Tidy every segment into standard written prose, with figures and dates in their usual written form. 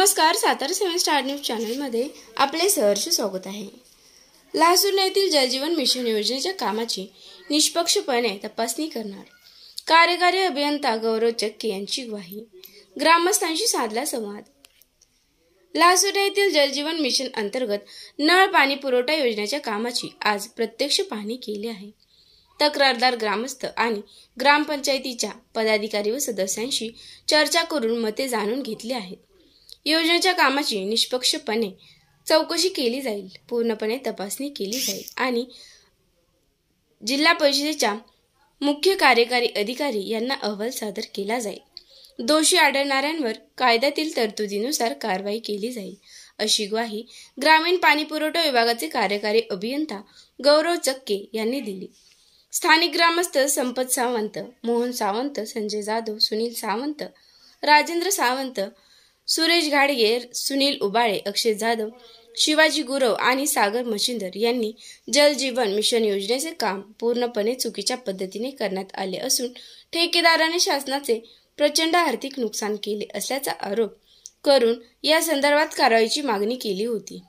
नमस्कार, Satara 7 star news चॅनलमध्ये आपले सहर्ष स्वागत आहे। लासूर येथील जलजीवन मिशन योजनेच्या कामाची निष्पक्षपणे तपासणी करणार कार्यकारी अभियंता गौरव चक्के यांची ग्वाही। ग्रामस्थांशी साधला संवाद। लासूर येथील जलजीवन मिशन अंतर्गत नळ पाणी पुरवठा योजनेच्या कामाची आज प्रत्यक्ष पाहणी केली आहे। तक्रारदार ग्रामस्थ आणि ग्रामपंचायतीच्या पदाधिकारी व सदस्यांशी चर्चा करून मते जाणून घेतली आहेत। योजनेच्या कामाची निष्पक्षपणे चौकशी केली जाईल, पूर्णपणे तपासणी केली जाईल आणि जिल्हा परिषदेच्या मुख्य कार्यकारी अधिकारी यांना अहवाल सादर केला जाईल। दोषी आढळणाऱ्यांवर कायद्यातील तरतुदीनुसार कारवाई केली जाईल, अशी ग्वाही ग्रामीण पाणी पुरवठा विभागाचे कार्यकारी अभियंता गौरव चक्के यांनी दिली। स्थानिक ग्रामस्थ संपत सावंत, मोहन सावंत, संजय जाधव, सुनील सावंत, राजेंद्र सावंत, सुरेश घाडगे, सुनील उबाळे, अक्षय जाधव, शिवाजी गुरव आणि सागर मच्छिंदर यांनी जल जीवन मिशन योजनेचे काम पूर्णपणे चुकीच्या पद्धतीने करण्यात आले असून ठेकेदाराने शासनाचे प्रचंड आर्थिक नुकसान केले असल्याचा आरोप करून या संदर्भात कारवाईची मागणी केली होती।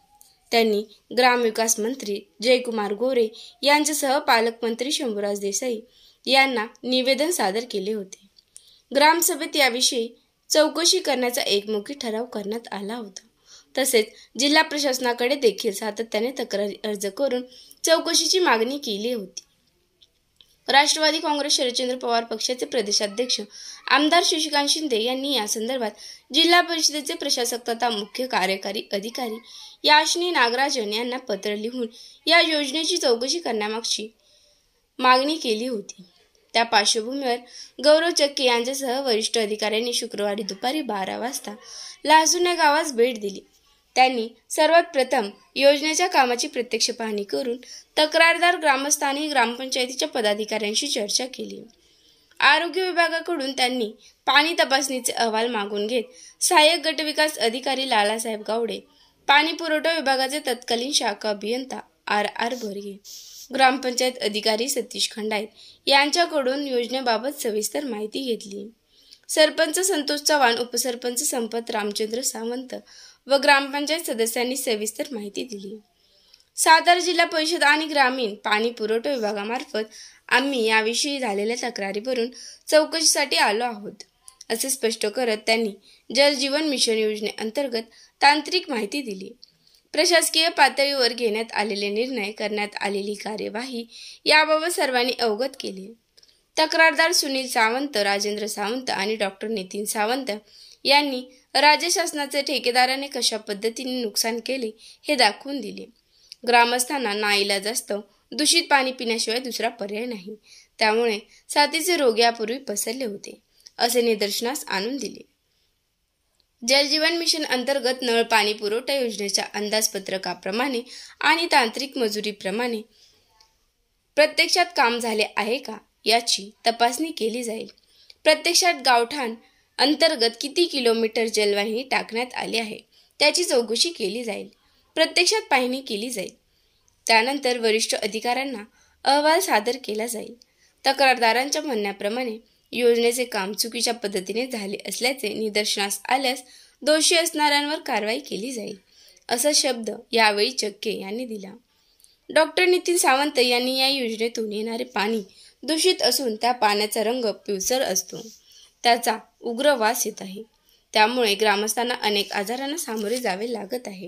त्यांनी ग्रामविकास मंत्री जयकुमार गोरे यांच्यासह पालकमंत्री शंभूराज देसाई यांना निवेदन सादर केले होते। ग्रामसभेत याविषयी चौकशी करण्याचा एकमुखी ठराव करण्यात आला होता। तसेच जिल्हा प्रशासनाकडे देखील सातत्याने तक्रारी अर्ज करून चौकशीची मागणी केली होती। राष्ट्रवादी काँग्रेस शरदचंद्र पवार पक्षाचे प्रदेशाध्यक्ष आमदार शशिकांत शिंदे यांनी या संदर्भात जिल्हा परिषदेचे प्रशासक तथा मुख्य कार्यकारी अधिकारी याशिनी नागराजन यांना पत्र लिहून या योजनेची चौकशी करण्यामागची मागणी केली होती। त्या पार्श्वभूमीवर गौरव चक्के यांच्यासह वरिष्ठ अधिकाऱ्यांनी शुक्रवारी दुपारी 12 वाजता लासूर या गावास भेट दिली। त्यांनी सर्वात प्रथम योजनेच्या कामाची प्रत्यक्ष पाहणी करून तक्रारदार ग्रामस्थ आणि ग्रामपंचायतीच्या पदाधिकाऱ्यांशी चर्चा केली। आरोग्य विभागाकडून त्यांनी पाणी तपासणीचे अहवाल मागून घेत सहाय्यक गटविकास अधिकारी लालासाहेब गावडे, पाणी पुरवठा विभागाचे तत्कालीन शाखा अभियंता आर भोरगे, ग्रामपंचायत अधिकारी सतीश खंडाईत यांच्याकडून योजनेबाबत सविस्तर माहिती घेतली। सरपंच संतोष चव्हाण, उपसरपंच संपत रामचंद्र सावंत व ग्रामपंचायत सदस्यांनी सविस्तर माहिती दिली। सातारा जिल्हा परिषद आणि ग्रामीण पाणी पुरवठा विभागामार्फत आम्ही याविषयी झालेल्या तक्रारीवरून चौकशीसाठी आलो आहोत, असे स्पष्ट करत त्यांनी जल जीवन मिशन योजनेअंतर्गत तांत्रिक माहिती दिली। प्रशासकीय पातळीवर घेण्यात आलेले निर्णय, करण्यात आलेली कार्यवाही याबाबत सर्वांनी अवगत केले। तक्रारदार सुनील सावंत, राजेंद्र सावंत आणि डॉक्टर नितीन सावंत यांनी राज्य शासनाचे ठेकेदाराने कशा पद्धतीने नुकसान केले हे दाखवून दिले। ग्रामस्थांना नाईलाजास्तव दूषित पाणी पिण्याशिवाय दुसरा पर्याय नाही, त्यामुळे साथीचे रोग यापूर्वी पसरले होते, असे निदर्शनास आणून दिले। जल जीवन मिशन अंतर्गत नळ पाणी पुरवठा योजनेच्या अंदाजपत्रकाप्रमाणे आणि तांत्रिक मजुरीप्रमाणे प्रत्यक्षात काम झाले आहे का याची तपासणी केली जाईल। प्रत्यक्षात गावठाण अंतर्गत किती किलोमीटर जलवाहिनी टाकण्यात आली आहे त्याची चौकशी केली जाईल, प्रत्यक्षात पाहणी केली जाईल। त्यानंतर वरिष्ठ अधिकाऱ्यांना अहवाल सादर केला जाईल। तक्रारदारांच्या म्हणण्याप्रमाणे योजनेचे काम चुकीच्या पद्धतीने झाले असल्याचे निदर्शनास आल्यास दोषी असणाऱ्यांवर कारवाई केली जाईल, असा शब्द यावेळी चक्के यांनी दिला। डॉक्टर नितीन सावंत यांनी या योजनेतून येणारे पाणी दूषित असून त्या पाण्याचा रंग पिवळसर असतो, त्याचा उग्र वास येत आहे, त्यामुळे ग्रामस्थांना अनेक आजारांना सामोरे जावे लागत आहे।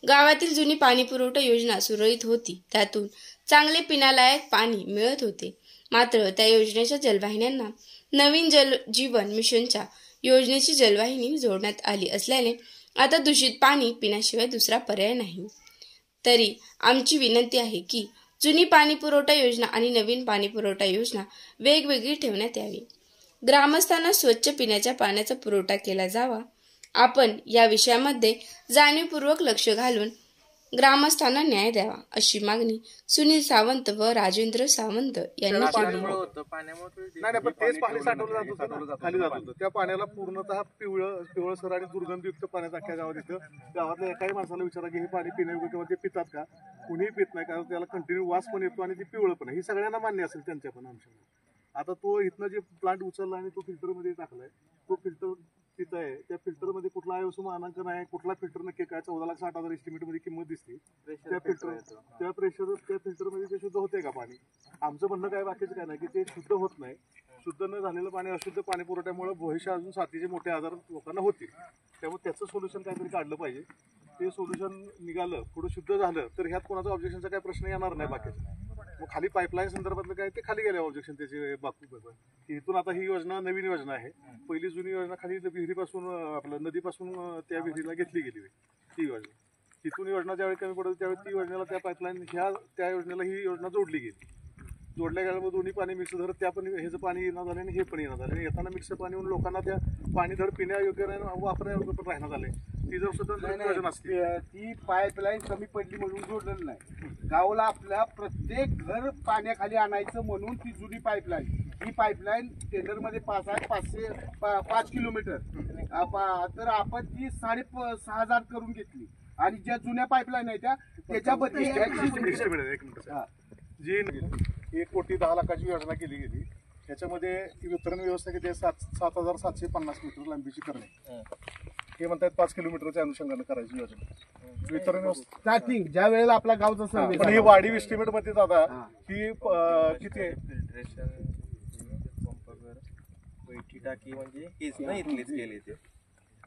गावातील जुनी पाणी पुरवठा योजना सुरळीत होती, त्यातून चांगले पिण्यालायक पाणी मिळत होते। मात्र त्या योजनेच्या जलवाहिन्यांना नवीन जल जीवन मिशनच्या योजनेची जलवाहिनी जोडण्यात आली असल्याने आता दूषित पाणी पिण्याशिवाय दुसरा पर्याय नाही। तरी आमची विनंती आहे की जुनी पाणी पुरवठा योजना आणि नवीन पाणी पुरवठा योजना वेगवेगळी ठेवण्यात यावी। ग्रामस्थांना स्वच्छ पिण्याच्या पाण्याचा पुरवठा केला जावा। आपण या विषयामध्ये जाणीवपूर्वक लक्ष घालून ग्रामस्थांना न्याय द्यावा, अशी मागणी सुनील सावंत व राजेंद्र सावंत यांनी केली। त्या पाण्याला पूर्णतः पिवळसर आणि दुर्गंधयुक्त पाण्याचा अख्ख्या गावात येतं। गावातल्या एकाही माणसाला विचारा की हे पाणी पिण्यायोग्य किंवा ते पितात का, कुणीही पित नाही, कारण त्याला कंटिन्यू वास पण येतो आणि ते पिवळं पण आहे। ही सगळ्यांना मान्य असेल त्यांच्या पण आमच्या। आता तो इथनं जे प्लांट उचलला आणि तो फिल्टरमध्ये टाकलाय, तो फिल्टर तिथं आहे त्या फिल्टरमध्ये कुठला आयओसो मानांकन आहे, कुठला फिल्टर नक्की काय, 14,60,000 एस्टिमेटमध्ये किंमत दिसते. त्या फिल्टरमध्ये ते शुद्ध होते का पाणी? आमचं म्हणणं काय बाकीचं काय नाही की ते शुद्ध होत नाही. शुद्ध न झालेलं पाणी अशुद्ध पाणी पुरवठ्यामुळे भविष्य अजून साथीचे मोठे आजार लोकांना होतील. त्यामुळे त्याचं सोल्युशन काहीतरी काढलं पाहिजे. ते सोल्युशन निघालं, पुढे शुद्ध झालं तर ह्यात कोणाचा ऑब्जेक्शनचा काही प्रश्न येणार नाही बाकीचा. मग खाली पाईपलाईन संदर्भातलं काय ते खाली गेले ऑब्जेक्शन त्याचे बाबतीत की इथून आता ही योजना नवीन योजना आहे. पहिली जुनी योजना खाली विहिरीपासून आपलं नदीपासून त्या विहिरीला घेतली गेली ती योजना. तिथून योजना ज्यावेळी कमी पडत त्यावेळी ती योजनेला त्या पाईपलाईन त्या योजनेला ही योजना जोडली गेली. जोडल्या गेल्यामुळे दोन्ही पाणी मिक्स धरत त्या पण ह्याचं पाणी येणं झालं आणि हे पण येणं झालं आणि येताना मिक्स पाणी होऊन लोकांना त्या पाणी धड पिण्यायोग्य नाही वापरण्यायोग्य पण राहणं झालंय. ती जर स्वतंत्र योजना असते ती पाईपलाईन कमी पडली म्हणून जोडलेलं नाही. गावाला आपल्या प्रत्येक घर पाण्याखाली आणायचं म्हणून ती जुनी पाईपलाईन, ही पाईपलाईन टेंडरमध्ये पास आहे 5 किलोमीटर. तर आपण ती 6,500 करून घेतली आणि ज्या जुन्या पाईपलाईन आहे त्याच्याबद्दल जी 1,10,00,000ची योजना केली गेली. त्याच्यामध्ये वितरण व्यवस्था किती आहे? 7,750 मीटर लांबीची करणे. हे म्हणतात 5 किलोमीटरच्या अनुषंगाने करायची योजना. वितरण व्यवस्था स्टार्टिंग ज्या वेळेला आपला गावचा सर्वे पण ही वाढीव एस्टिमेट मध्ये दादा ही किती आहे? बैठी टाकी म्हणजे हेच ना इथलीच गेले ते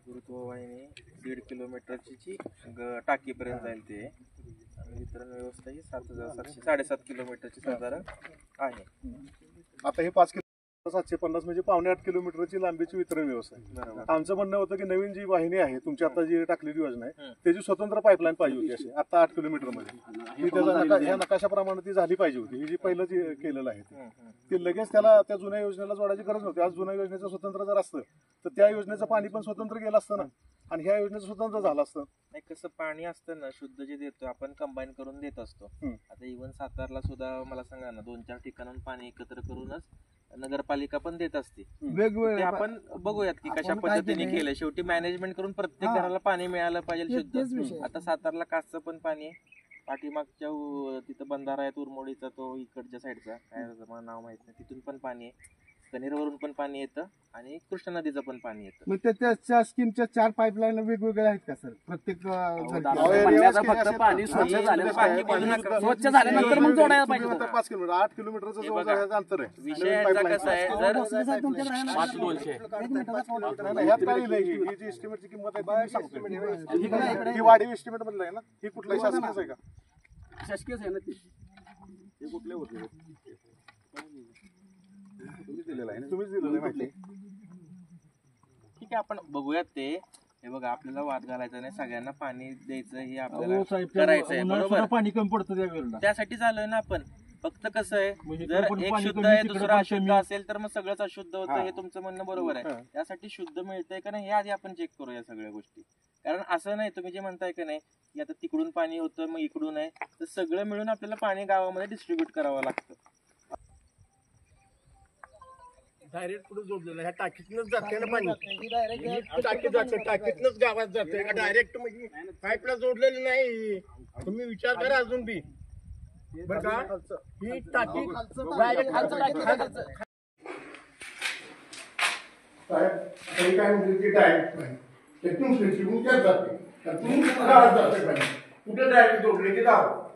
गुरुत्ववाहिनी 1.5 किलोमीटरची टाकीपर्यंत जाईल ते. आणि वितरण व्यवस्था ही 7,700 7.5 किलोमीटरची साधारण आहे. आता हे 5,750 म्हणजे 7.5 किलोमीटरची लांबीची वितरण व्यवस्था आहे. आमचं म्हणणं होतं की नवीन जी वाहिनी आहे तुमची आता जी टाकलेली योजना आहे त्याची स्वतंत्र पाईपलाईन पाहिजे होती. अशी आता 8 किलोमीटर मध्ये ह्या नकाशाप्रमाणे ती झाली पाहिजे होती. ही जी पहिलं जे केलेलं आहे ते लगेच त्याला त्या जुन्या योजनेला जोडायची गरज नव्हती. आज जुन्या योजनेचं स्वतंत्र जर असतं तर त्या योजनेचं पाणी पण स्वतंत्र गेलं असतं ना आणि ह्या योजनेचं स्वतंत्र झालं असतं. नाही कसं पाणी असतं ना शुद्ध जे देतो आपण कंबाईन करून देत असतो. आता इव्हन सातारला सुद्धा मला सांगा ना 2-4 ठिकाणाहून पाणी एकत्र करूनच नगरपालिका पण देत असते. वेगवेगळे आपण बघूयात की कशा पद्धतीने केलं. शेवटी मॅनेजमेंट करून प्रत्येक घराला पाणी मिळालं पाहिजे शुद्ध. आता सातारला कासचं पण पाणी आहे. पाठीमागच्या तिथं बंधारा आहे उरमोडीचा तो इकडच्या साईडचा काय मला नाव माहित नाही तिथून पण पाणी आहे. कनेरवरून पण पाणी येतं आणि कृष्णा नदीचं पण पाणी येतं. मग त्या स्कीमच्या 4 पाईपलाईन वेगवेगळ्या आहेत का सर? प्रत्येक फक्त पाणी स्वच्छ झालं स्वच्छ झाल्यानंतर मग जोडायला पाहिजे. 5 किलोमीटर 8 किलोमीटरचं जवळ अंतर आहे. विषय कसा आहे जर 5,200 ह्यात काय लिहिलंय ही जी एस्टिमेटची किंमत आहे ही वाढीव एस्टिमेट मधलं आहे ना? ही कुठलाही शासकीयच आहे का? शासकीयच आहे ना ती. हे कुठले होते? तुम्हीच दिलेलं आहे माहिती. ठीक आहे आपण बघूयात ते. हे बघा आपल्याला वाद घालायचा नाही. सगळ्यांना पाणी द्यायचं हे आपल्याला करायचं आहे बरोबर. पाणी कमी पडतं त्यावेळेला त्यासाठी झालंय ना आपण. फक्त कसं आहे जर एक शुद्ध आहे दुसरं अशुद्ध असेल तर मग सगळंच अशुद्ध होतं. हे तुमचं म्हणणं बरोबर आहे. त्यासाठी शुद्ध मिळतंय का नाही हे आधी आपण चेक करू या सगळ्या गोष्टी. कारण असं नाही तुम्ही जे म्हणताय का नाही की आता तिकडून पाणी होतं मग इकडून आहे तर सगळं मिळून आपल्याला पाणी गावामध्ये डिस्ट्रीब्यूट करावं लागतं. डायरेक्ट पुढे जोडलेलं ह्या टाकीतनच जाते ना पाणी. टाकीत जाते टाकीतनच गावात जाते डायरेक्ट म्हणजे पाईपला जोडलेलं नाही. तुम्ही विचार करा अजून बी बरं का ही टाकी डायरेक्ट खालचं काय म्हणते डायरेक्ट जाते कुठे डायरेक्ट जोडले की जावं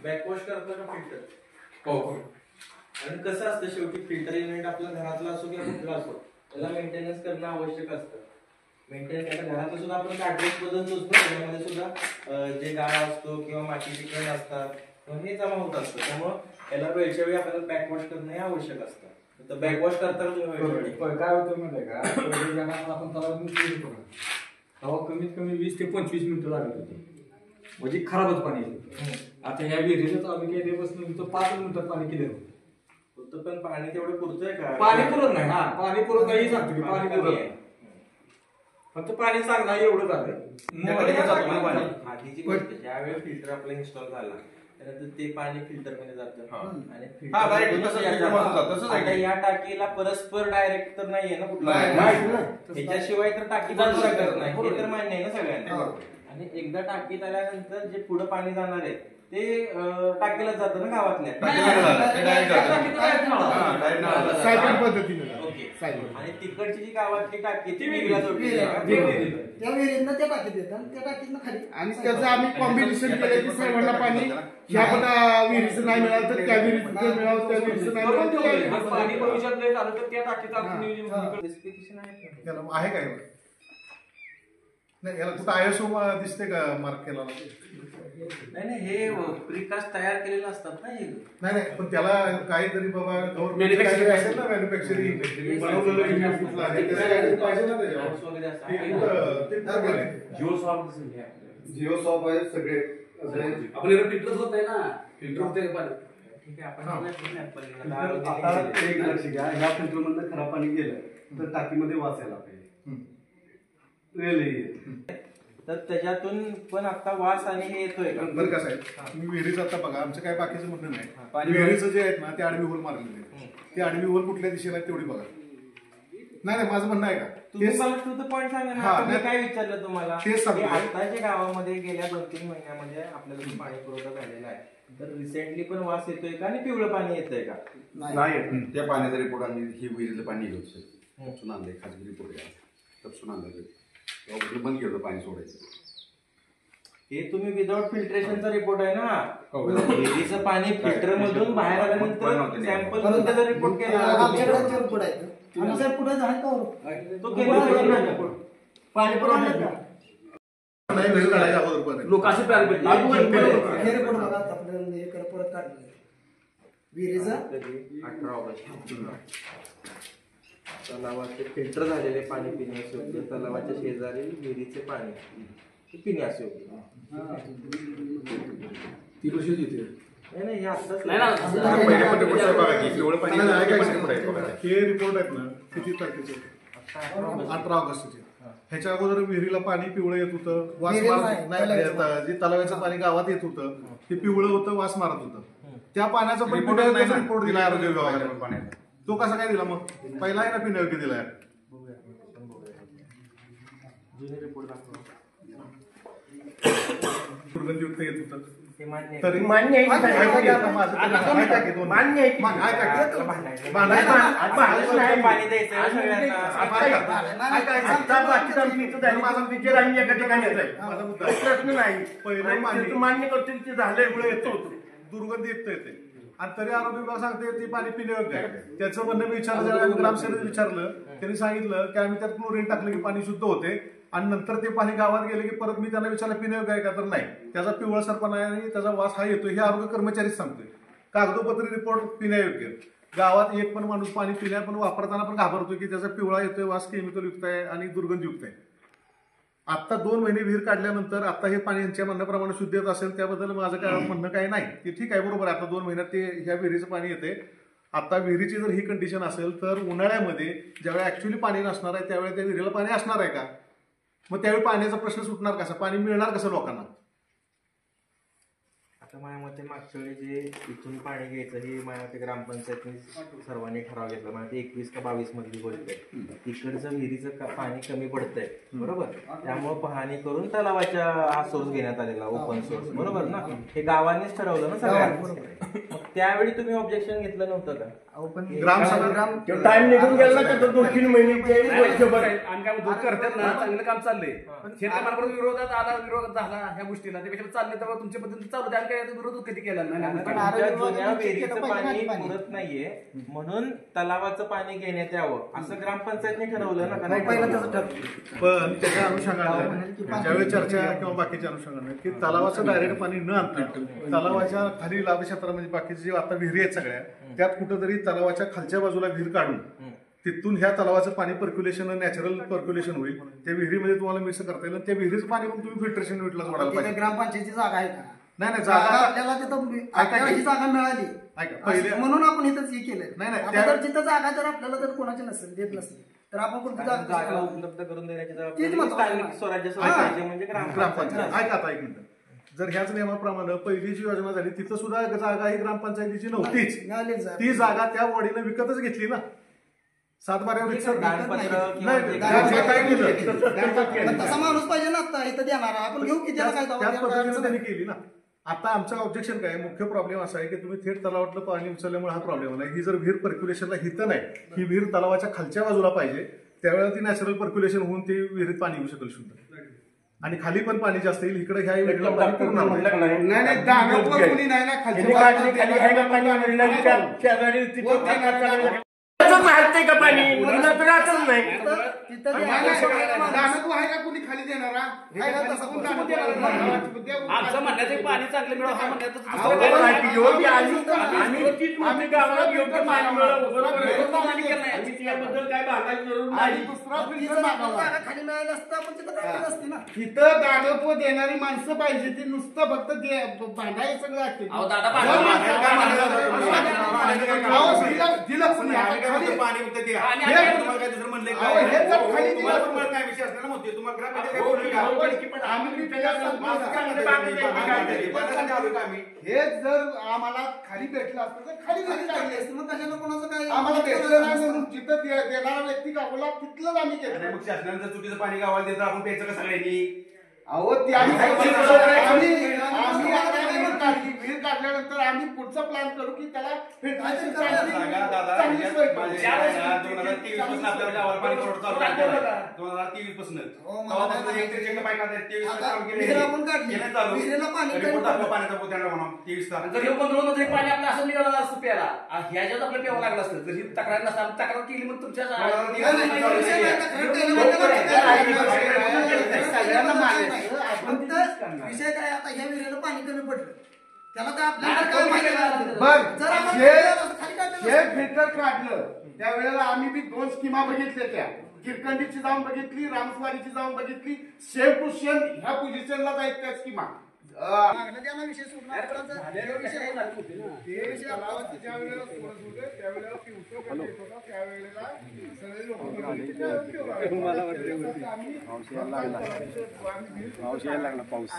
बॅकवॉश करतो ना फिल्टर. हो आणि कसं असतं शेवटी फिल्टर युनिट आपल्या घरातला असो किंवा कुठला असो त्याला मेंटेनन्स करणं आवश्यक असतं. मेंटेनन्स घरातलं सुद्धा आपण ऍड्रेस बदलतोच ना. त्याच्यामध्ये सुद्धा जे गाळ असतो किंवा मातीचे कण असतात हे जमा होत असतं. त्यामुळं याला वेळच्या वेळी आपल्याला बॅकवॉश करणं हे आवश्यक असतं. तर बॅकवॉश करताना तुम्ही काय होतं माहिती का आपण तेव्हा कमीत कमी 20 ते 25 मिनिटं लागत होती म्हणजे खराबच पाणी येत. आता ह्या विहिरीच आम्ही केल्यापासून 5 मिनिटात पाणी केलं होतं. पण पाणी तेवढं पुरतंय का? पाणी पुरत नाही. हा पाणी पुरत नाही सांगतो की पाणी पुरत नाही. फक्त पाणी चांगलं आहे एवढं झालंय. आधीची गोष्ट ज्यावेळी फिल्टर आपला इन्स्टॉल झाला त्यानंतर ते पाणी फिल्टर मध्ये जातं आणि या टाकीला परस्पर डायरेक्ट तर नाहीये ना कुठला. त्याच्याशिवाय तर टाकी बंद शकत नाही हे तर मान्य आहे ना सगळ्यांना. आणि एकदा टाकीत आल्यानंतर जे पुढे पाणी जाणार आहे ते टाकीला जातं ना गावातल्या सायकल पद्धतीने ओके. आणि तिकडची जी गावातली टाकी ती वेगळ्या त्या विहिरीतनं त्या टाकीत येतात त्या टाकीतनं खाली. आणि त्याचं आम्ही कॉम्बिनेशन केलं की सर्वांना पाणी ह्या पण विहिरीचं नाही मिळालं तर त्या विहिरीचं मिळालं, त्या विहिरीचं नाही मिळालं तर त्या विहिरीचं. पाणी भविष्यात नाही झालं तर त्या टाकीचं आपण नियोजन स्पेसिफिकेशन आहे का? त्याला आहे काय नाही, याला कुठं ISO दिसते का मार्क केला? नाही हे प्रिकास्ट तयार केलेले असतात ना हे. नाही पण त्याला काहीतरी बाबा गव्हर्नमेंट असेल ना, मॅन्युफॅक्चरिंग बनवलेलं युनिट कुठलं आहे त्याचं काहीतरी पाहिजे ना Notes वगैरे असतात. त्याच्यावर. जिओ सॉफ्ट आहे सगळे आपल्याकडे फिल्टर होत आहे ना, फिल्टर होते पाणी. ठीक आहे, आपण आता एक लक्ष घ्या, ह्या फिल्टर मधनं खराब पाणी गेलं तर टाकीमध्ये वास यायला पाहिजे. तर त्याच्यातून पण आता वास आणि हे येतोय का? बरं कसं आहे, तुम्ही विहिरीचं आता बघा, आमचं काय बाकीचं म्हणणं नाही. विहिरीचं जे आहेत ना ते आडवी होल मारलेले, ते आडवी होल कुठल्या दिशेला आहेत तेवढी बघा. नाही माझं म्हणणं आहे का, तुम्ही मला टू द पॉईंट सांगा ना. मी काय विचारलं तुम्हाला, तेच सांगतो. आताच्या गावामध्ये गेल्या 2-3 महिन्यामध्ये आपल्याला जो पाणी पुरवठा झालेला आहे, तर रिसेंटली पण वास येतोय का आणि पिवळं पाणी येतंय का? नाही, त्या पाण्याचा रिपोर्ट आम्ही ही विहिरीचं पाणी घेऊ सुनांदे खाजगी रिपोर्ट घ्या तर सुनांदे बंद केलं पाणी सोडायचं. हे तुम्ही विदाउट फिल्ट्रेशनचा रिपोर्ट आहे ना. विहिरीचं पाणी फिल्टर मधून बाहेर आल्यानंतर सॅम्पल त्याचा रिपोर्ट केला. आमच्याकडे रिपोर्ट आहे. आमच्या पुढे झालं का तो केला रिपोर्ट. पाणी पुरवठा नाही विहीर काढायच्या अगोदर पण आहे. लोक असे प्यार हे रिपोर्ट बघा आपल्याला हे परत काढलं विहिरीचा 18 ऑगस्ट तलावाचे फिल्टर झालेले पाणी पिण्यास योग्य, तलावाच्या शेजारी विहिरीचे पाणी पिण्यास योग्य. 3 वर्ष येते. नाही हे आताच नाही ना, पहिल्या पट्टीपुढे साहेब बघा की पिवळं पाणी हे रिपोर्ट आहेत ना किती तारखेचे? 18 ऑगस्टचे. ह्याच्या अगोदर विहिरीला पाणी पिवळं येत होतं, वास मारत नाही. जे तलावाचं पाणी गावात येत होतं ते पिवळं होतं, वास मारत होतं. त्या पाण्याचा पण रिपोर्ट दिला आरोग्य विभागाने पाण्याचा. तो कसा काय दिला मग? पहिला आहे ना पिण्यायोग्य दिलाय. जुने रिपोर्ट दाखवा. दुर्गंधीयुक्त येत होतं हे मान्य तरी मान्य आहे. मान्य आहे पाणी प्रश्न नाही. पहिलं मान्य करतो ते झालंय येतो दुर्गंधी येते आणि तरी आरोग्य विभाग सांगते ते पाणी पिण्यायोग्य आहे. त्याचं म्हणणं मी विचारलं, ग्रामसेवक विचारलं, त्यांनी सांगितलं की आम्ही त्यात क्लोरीन टाकलं की पाणी शुद्ध होते आणि नंतर ते पाणी गावात गेले की परत मी त्यांना विचारलं पिण्यायोग्य आहे का, तर नाही, त्याचा पिवळसरपणा आहे आणि त्याचा वास हा येतो. हे आरोग्य कर्मचारीच सांगतोय. कागदोपत्री रिपोर्ट पिण्यायोग्य. गावात एक पण माणूस पाणी पिण्या पण वापरताना पण घाबरतोय की त्याचा पिवळा येतोय, वास केमिकल युक्त आहे आणि दुर्गंधयुक्त आहे. आता 2 महिने विहीर काढल्यानंतर आता हे पाणी यांच्या म्हणण्याप्रमाणे शुद्ध येत असेल त्याबद्दल माझं काय म्हणणं काही नाही की ठीक आहे, बरोबर आहे. आता 2 महिन्यात ते ह्या विहिरीचं पाणी येते. आता विहिरीची जर ही कंडिशन असेल तर उन्हाळ्यामध्ये ज्यावेळी ऍक्च्युअली पाणी नसणार आहे त्यावेळी त्या विहिरीला पाणी असणार आहे का? मग त्यावेळी पाण्याचा प्रश्न सुटणार कसा? पाणी मिळणार कसं लोकांना? आता माझ्या मते मागच्या वेळी जे इथून पाणी घ्यायचं हे माझ्या मते ग्रामपंचायतने सर्वांनी ठराव घेतला. माझ्या 21 का 22 मधली गोष्ट आहे. तिकडचं विहिरीचं पाणी कमी पडतंय बरोबर, त्यामुळे पाहणी करून तलावाच्या हा सोर्स घेण्यात आलेला ओपन सोर्स बरोबर ना. हे गावानेच ठरवलं ना सगळ्यांनी. मग त्यावेळी तुम्ही ऑब्जेक्शन घेतलं नव्हतं का? टाइम निघून गेला ना तर 2-3 महिने वर्षभर आणि काय दूध करतात ना, चांगलं काम चाललंय. शेतकऱ्यांबरोबर विरोधात आला, विरोध झाला ह्या गोष्टीला, त्यापेक्षा चालले तेव्हा तुमच्या पद्धतीने चालू द्या. काय विरोध कधी केला नाही. जुन्या विहिरीचं पाणी पुरत नाहीये म्हणून तलावाचं पाणी घेण्यात यावं असं ग्रामपंचायतने ठरवलं ना. पण त्याच्या अनुषंगाने ज्यावेळी चर्चा किंवा बाकीच्या अनुषंगाने की तलावाचं डायरेक्ट पाणी न आणता तलावाच्या खाली लाभ क्षेत्र म्हणजे बाकीचे जे आता विहिरी आहेत सगळ्या त्यात कुठंतरी तलावाच्या खालच्या बाजूला विहीर काढून तिथून ह्या तलावाचं पाणी पर्क्युलेशन नॅचरल पर्क्युलेशन होईल. त्या विहिरीमध्ये तुम्हाला मिक्स करता येईल. त्या विहिरीचं पाणी पण तुम्ही फिल्ट्रेशन युटिलाइज सोडायला पाहिजे. ग्रामपंचायतीची जागा आहे का? नाही जागा आपल्याला तिथं ही जागा मिळाली पहिले म्हणून आपण इथंच हे केलंय. नाही जर जिथं जागा जर आपल्याला जर कोणाची नसेल देत नसेल तर आपण कोणती जागा उपलब्ध करून देण्याची जबाबदारी स्वराज्य म्हणजे ग्रामपंचायत. ऐका आता 1 मिनिट. जर ह्याच नियमाप्रमाणे पहिली जी योजना झाली तिथं सुद्धा जागा ही ग्रामपंचायतीची नव्हतीच. ती जागा त्या वडीने विकतच घेतली ना. 7 बाऱ्यावर तसा माणूस पाहिजे ना आता इथं देणार आपण घेऊ की त्याला काय त्याच पद्धतीने त्यांनी केली ना. आता आमचं ऑब्जेक्शन काय आहे, मुख्य प्रॉब्लेम असा आहे की तुम्ही थेट तलावातलं पाणी उचलल्यामुळे हा प्रॉब्लेम आला. ही जर विहीर पर्क्युलेशनला हितं नाही, ही विहीर तलावाच्या खालच्या बाजूला पाहिजे, त्यावेळेला ती नॅचरल पर्क्युलेशन होऊन ती विहिरीत पाणी येऊ शकेल शुद्ध. आणि खाली पण पाणी जास्त येईल, इकडे ह्या विहिरीला पाणी पूर्ण नाही दानापूर कोणी नाही ना राहते का पाणी राहतच नाही. दानापूर आहे का कोणी खाली देणारा? आमचं म्हणण्याचं पाणी चांगलं मिळावं हा म्हणण्याचं गावाला योग्य पाणी खाली मिळालं असतं पण तिथं काय असते ना. तिथं दानत्व देणारी माणसं पाहिजे, ती नुसतं फक्त भांडायचं सगळं असते. दिलं कोणी पाणी होतं ते हे तुम्हाला काय दुसरं म्हणलंय अहो, हे जर खाली दिलं तुम्हाला तुम्हाला काय विषय असणार म्हणतोय तुम्हाला ग्रामपंचायत काय बोलली का? आम्ही हे जर आम्हाला खाली भेटलं असतं तर खाली भेटलं असतं. मग कशाला कोणाचं काय आम्हाला भेटलं नाही म्हणून जिथं देणारा व्यक्ती गावला तिथलंच आम्ही घेतलं. मग शासनानं जर चुकीचं पाणी गावाला देतं आपण प्यायचं का सगळ्यांनी? अहो ते विहीर काढल्यानंतर आम्ही पुढचा प्लॅन करू की त्याला फिल्टरेशन सांगा दादा, 2023 पासून आपल्याला गावाला पाणी पुरवठा चालू आहे. 2023 पासून तेव्हापासून एक पाणी काढतात. 23 पाण्याचा पोत्याला म्हणा 23 जर हे बंद पाणी आपलं असं निघालं असतं प्यायला, ह्याच्यात आपलं प्यावं लागलं असतं. जर ही तक्रार नसतं आम्ही तक्रार केली मग तुमच्या सगळ्यांना मानायचं. विषय काय आता ह्या विहिरीला पाणी कमी पडलं त्याला काय आपल्याला काय माहिती हे फिल्टर काढलं त्यावेळेला आम्ही बी 2 स्कीमा बघितल्या, त्या किरकंडीची जाऊन बघितली, रामस्वाडीची जाऊन बघितली. सेम टू सेम ह्या पोझिशनला जाईल त्या स्कीमा. विषय सोडणार त्यावेळेला पाऊस